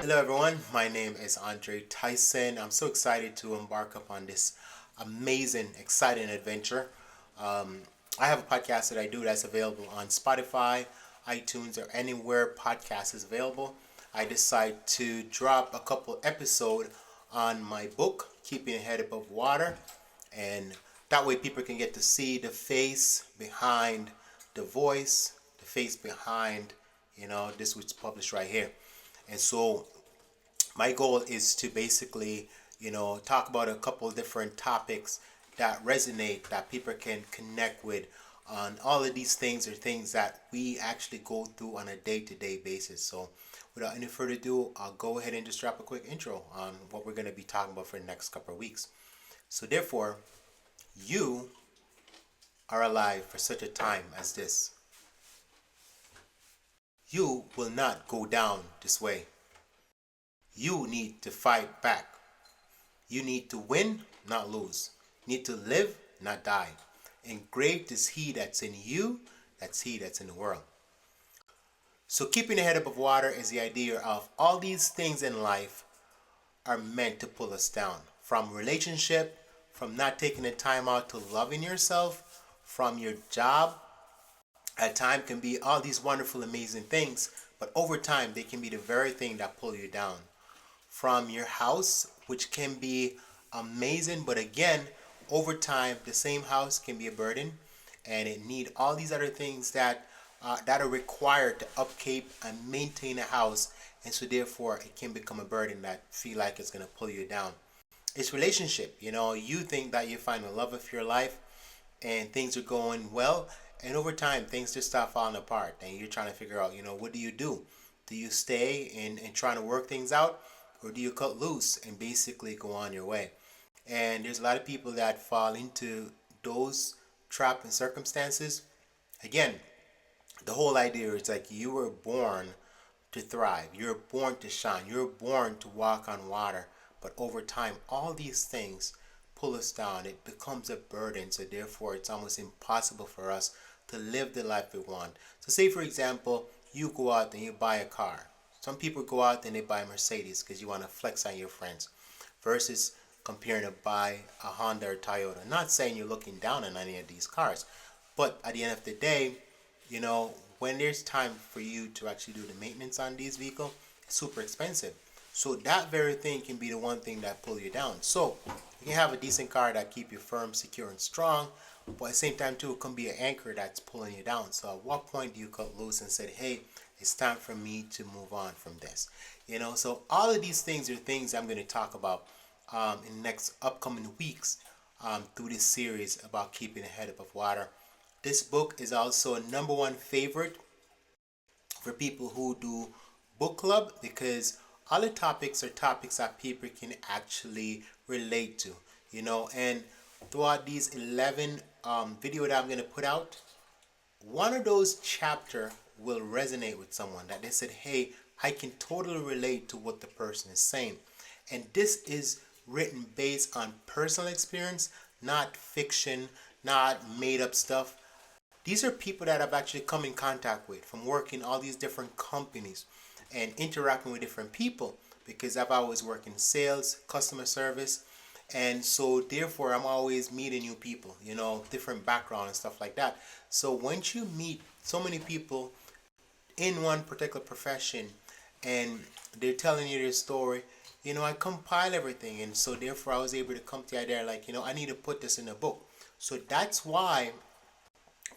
Hello, everyone. My name is Andre Tyson. I'm so excited to embark upon this amazing, exciting adventure. Um, I have a podcast that I do that's available on Spotify, iTunes, or anywhere podcast is available. I decide to drop a couple episode on my book, Keeping Your Head Above Water, and that way people can get to see the face behind the voice, the face behind, this which is published right here. And so my goal is to basically, talk about a couple different topics that resonate, that people can connect with on all of these things are things that we actually go through on a day-to-day basis. So without any further ado, I'll go ahead and just drop a quick intro on what we're going to be talking about for the next couple of weeks. So therefore, you are alive for such a time as this. You will not go down this way. You need to fight back. You need to win, not lose. You need to live, not die. And great is he that's in you, that's he that's in the world. So keeping the head above water is the idea of all these things in life are meant to pull us down. From relationship, from not taking the time out to loving yourself, from your job. At time can be all these wonderful, amazing things, but over time they can be the very thing that pull you down. From your house, which can be amazing, but again, over time, the same house can be a burden, and it need all these other things that are required to upkeep and maintain a house, and so therefore it can become a burden that feel like it's gonna pull you down. It's relationship. You think that you find the love of your life, and things are going well, and over time things just start falling apart, and you're trying to figure out, what do you do? Do you stay and trying to work things out? Or do you cut loose and basically go on your way? And there's a lot of people that fall into those trap and circumstances. Again, the whole idea is like you were born to thrive. You're born to shine. You're born to walk on water. But over time, all these things pull us down. It becomes a burden. So therefore, it's almost impossible for us to live the life we want. So say, for example, you go out and you buy a car. Some people go out and they buy a Mercedes because you want to flex on your friends versus comparing to buy a Honda or Toyota. Not saying you're looking down on any of these cars, but at the end of the day, when there's time for you to actually do the maintenance on these vehicles, it's super expensive. So that very thing can be the one thing that pull you down. So you can have a decent car that keep you firm, secure, and strong, but at the same time too, it can be an anchor that's pulling you down. So at what point do you cut loose and say, hey, it's time for me to move on from this? So all of these things are things I'm going to talk about in the next upcoming weeks through this series about keeping the head above water. This book is also a number one favorite for people who do book club because all the topics are topics that people can actually relate to, and throughout these 11 video that I'm going to put out, one of those chapter will resonate with someone that they said, hey, I can totally relate to what the person is saying. And this is written based on personal experience, not fiction, not made up stuff. These are people that I've actually come in contact with from working all these different companies and interacting with different people because I've always worked in sales, customer service, and so therefore I'm always meeting new people, different background and stuff like that. So once you meet so many people in one particular profession and they're telling you their story, I compile everything, and so therefore I was able to come to the idea like, I need to put this in a book. So that's why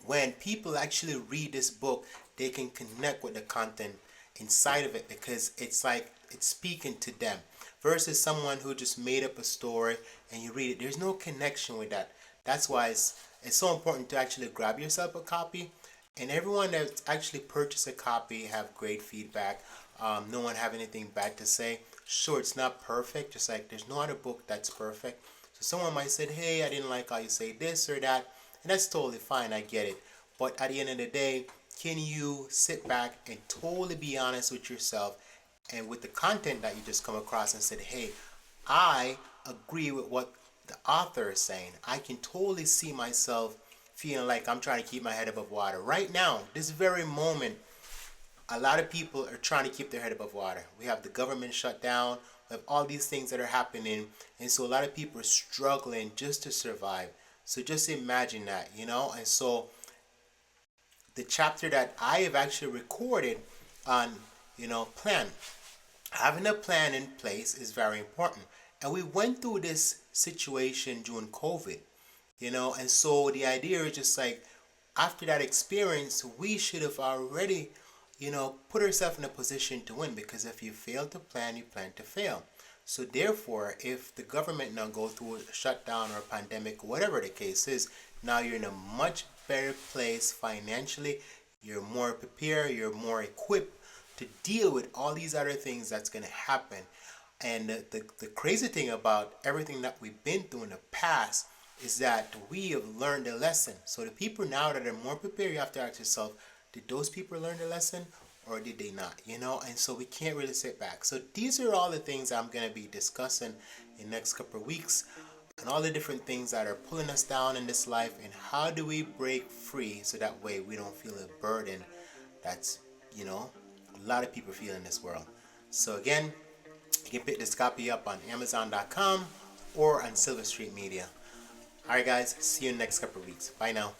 when people actually read this book, they can connect with the content inside of it because it's like it's speaking to them versus someone who just made up a story and you read it. There's no connection with that. That's why it's so important to actually grab yourself a copy. And everyone that actually purchased a copy have great feedback. No one have anything bad to say. Sure, it's not perfect, just like there's no other book that's perfect. So someone might say, hey, I didn't like how you say this or that. And that's totally fine, I get it. But at the end of the day, can you sit back and totally be honest with yourself and with the content that you just come across and said, hey, I agree with what the author is saying. I can totally see myself feeling like I'm trying to keep my head above water. Right now, this very moment, a lot of people are trying to keep their head above water. We have the government shut down. We have all these things that are happening. And so a lot of people are struggling just to survive. So just imagine that, you know. And so the chapter that I have actually recorded on, you know, plan. Having a plan in place is very important. And we went through this situation during COVID, you know. And so the idea is just like, after that experience, we should have already, you know, put ourselves in a position to win, because if you fail to plan, you plan to fail. So therefore, if the government now go through a shutdown or a pandemic, whatever the case is, now you're in a much better place financially. You're more prepared, you're more equipped to deal with all these other things that's going to happen. And the crazy thing about everything that we've been through in the past is that we have learned a lesson. So the people now that are more prepared, you have to ask yourself, did those people learn the lesson or did they not? You know, and so we can't really sit back. So these are all the things I'm going to be discussing in the next couple of weeks, and all the different things that are pulling us down in this life, and how do we break free so that way we don't feel a burden that's, you know, a lot of people feel in this world. So again, you can pick this copy up on Amazon.com or on Silver Street Media. Alright guys, see you in the next couple of weeks. Bye now.